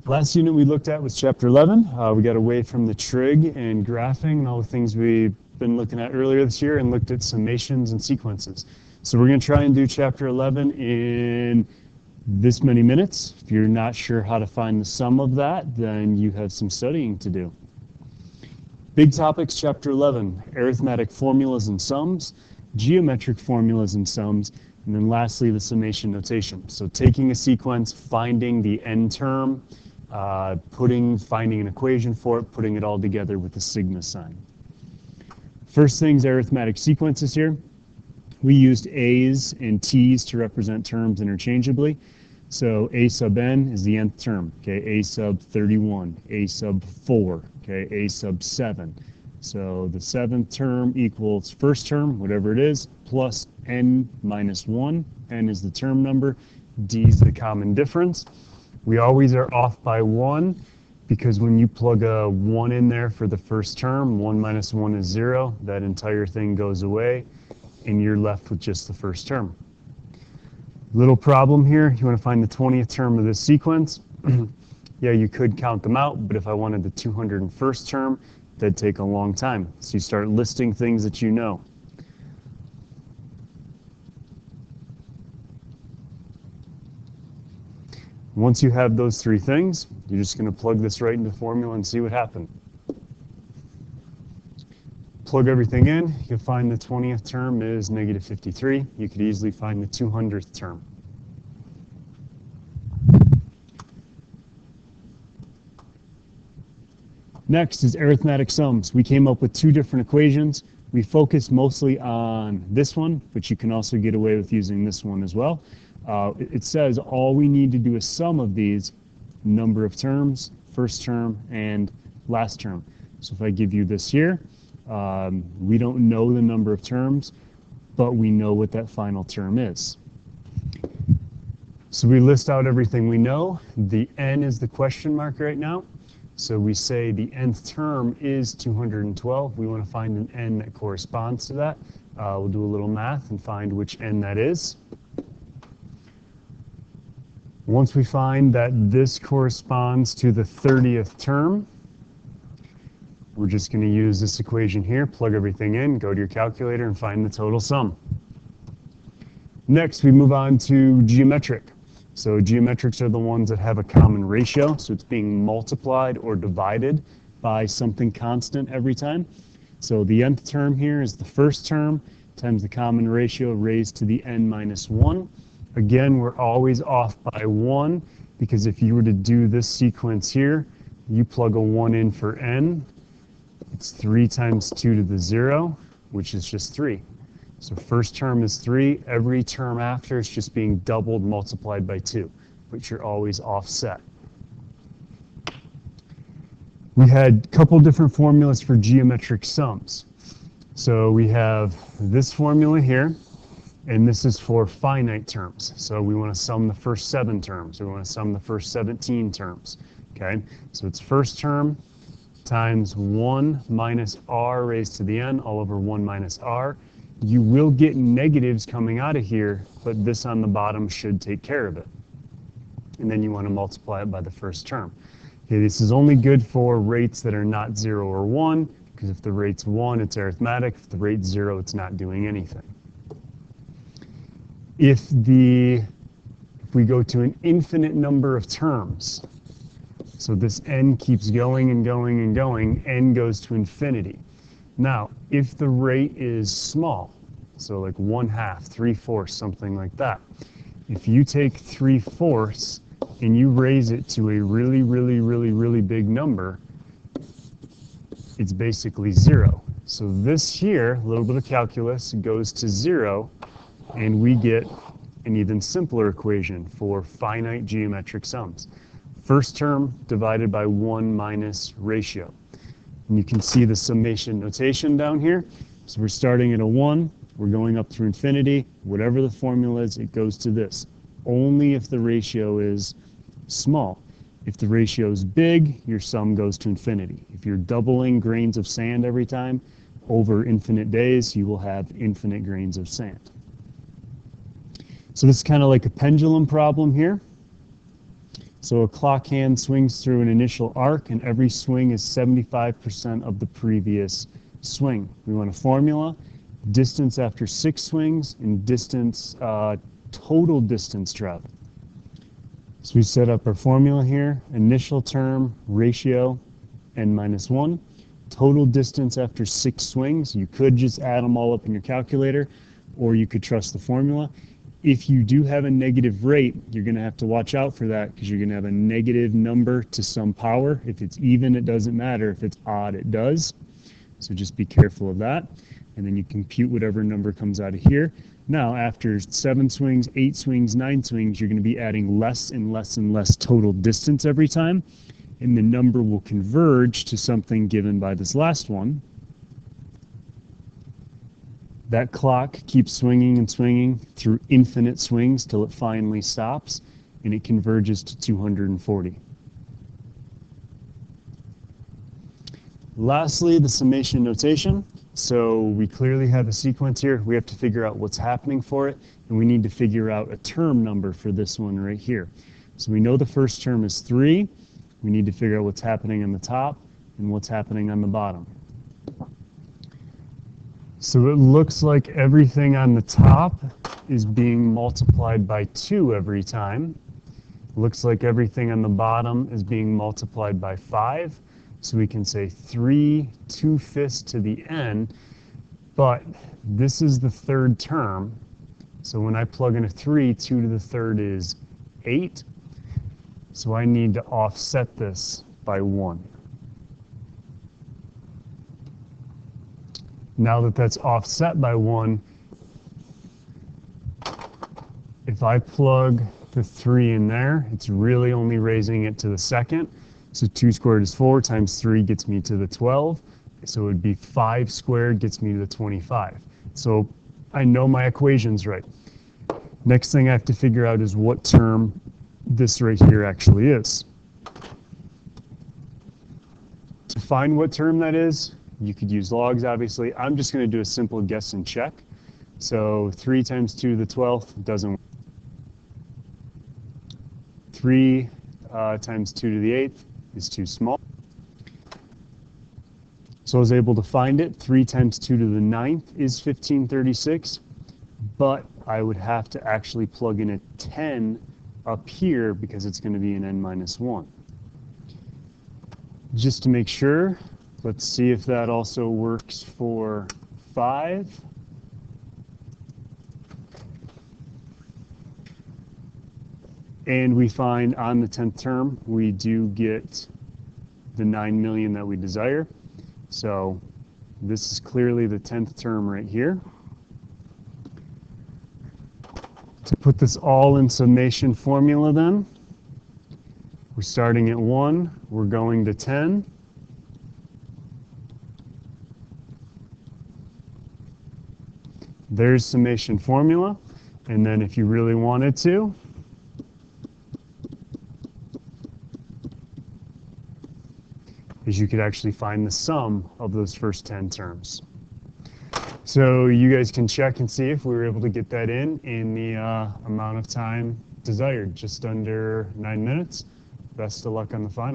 Last unit we looked at was chapter 11. We got away from the trig and graphing and all the things we've been looking at earlier this year and looked at summations and sequences. So we're going to try and do chapter 11 in this many minutes. If you're not sure how to find the sum of that, then you have some studying to do. Big topics, chapter 11, arithmetic formulas and sums, geometric formulas and sums, and then lastly, the summation notation. So taking a sequence, finding the end term, finding an equation for it, putting it all together with the sigma sign. First thing's arithmetic sequences here. We used A's and T's to represent terms interchangeably. So A sub n is the nth term, okay, A sub 31, A sub 4, okay, A sub 7. So the seventh term equals first term, whatever it is, plus n minus 1. N is the term number, D is the common difference. We always are off by 1 because when you plug a 1 in there for the first term, 1 minus 1 is 0. That entire thing goes away, and you're left with just the first term. Little problem here, you want to find the 20th term of this sequence. Yeah, you could count them out, but if I wanted the 201st term, that'd take a long time. So you start listing things that you know. Once you have those three things, you're just going to plug this right into the formula and see what happens. Plug everything in, you can find the 20th term is negative 53. You could easily find the 200th term. Next is arithmetic sums. We came up with two different equations. We focused mostly on this one, but you can also get away with using this one as well. It says all we need to do is sum of these, number of terms, first term, and last term. So if I give you this here, we don't know the number of terms, but we know what that final term is. So we list out everything we know. The n is the question mark right now. So we say the nth term is 212. We want to find an n that corresponds to that. We'll do a little math and find which n that is. Once we find that this corresponds to the 30th term, we're just going to use this equation here, plug everything in, go to your calculator, and find the total sum. Next, we move on to geometric. So geometrics are the ones that have a common ratio, so it's being multiplied or divided by something constant every time. So the nth term here is the first term times the common ratio raised to the n minus 1. Again, we're always off by 1 because if you were to do this sequence here, you plug a 1 in for n, it's 3 times 2 to the 0, which is just 3. So first term is 3. Every term after is just being doubled multiplied by 2, but you're always offset. We had a couple different formulas for geometric sums. So we have this formula here, and this is for finite terms. So we want to sum the first 7 terms, or we want to sum the first 17 terms. Okay, so it's first term times 1 minus r raised to the n all over 1 minus r. You will get negatives coming out of here, but this on the bottom should take care of it. And then you want to multiply it by the first term. Okay, this is only good for rates that are not 0 or 1, because if the rate's 1, it's arithmetic. If the rate's 0, it's not doing anything. If we go to an infinite number of terms, so this n keeps going and going and going, n goes to infinity. Now, if the rate is small, so like 1/2, 3/4, something like that, if you take 3/4 and you raise it to a really, really, really, really big number, it's basically 0. So this here, a little bit of calculus, goes to 0, and we get an even simpler equation for finite geometric sums. First term divided by 1 minus ratio. And you can see the summation notation down here. So we're starting at a 1, we're going up through infinity. Whatever the formula is, it goes to this. Only if the ratio is small. If the ratio is big, your sum goes to infinity. If you're doubling grains of sand every time, over infinite days, you will have infinite grains of sand. So this is kind of like a pendulum problem here. So a clock hand swings through an initial arc, and every swing is 75% of the previous swing. We want a formula, distance after 6 swings, and distance, total distance traveled. So we set up our formula here, initial term, ratio, n-1. Total distance after 6 swings. You could just add them all up in your calculator, or you could trust the formula. If you do have a negative rate, you're going to have to watch out for that, because you're going to have a negative number to some power. If it's even, it doesn't matter. If it's odd, it does. So just be careful of that. And then you compute whatever number comes out of here. Now, after 7 swings, 8 swings, 9 swings, you're going to be adding less and less and less total distance every time. And the number will converge to something given by this last one. That clock keeps swinging and swinging through infinite swings till it finally stops, and it converges to 240. Lastly, the summation notation. So we clearly have a sequence here. We have to figure out what's happening for it, and we need to figure out a term number for this one right here. So we know the first term is 3. We need to figure out what's happening on the top and what's happening on the bottom. So it looks like everything on the top is being multiplied by 2 every time. Looks like everything on the bottom is being multiplied by 5. So we can say 3 2/5 to the n, but this is the third term. So when I plug in a 3, 2 to the third is 8. So I need to offset this by 1. Now that that's offset by 1, if I plug the 3 in there, it's really only raising it to the second. So 2 squared is 4 times 3 gets me to the 12. So it would be 5 squared gets me to the 25. So I know my equation's right. Next thing I have to figure out is what term this right here actually is. To find what term that is, you could use logs, obviously. I'm just going to do a simple guess and check. So 3 times 2 to the 12th doesn't work. 3 times 2 to the 8th is too small. So I was able to find it. 3 times 2 to the 9th is 1536, but I would have to actually plug in a 10 up here because it's going to be an n-1. Just to make sure, let's see if that also works for 5. And we find on the 10th term, we do get the 9 million that we desire. So this is clearly the 10th term right here. To put this all in summation formula then, we're starting at 1, we're going to 10. There's summation formula. And then if you really wanted to, is you could actually find the sum of those first 10 terms. So you guys can check and see if we were able to get that in the amount of time desired, just under 9 minutes. Best of luck on the final.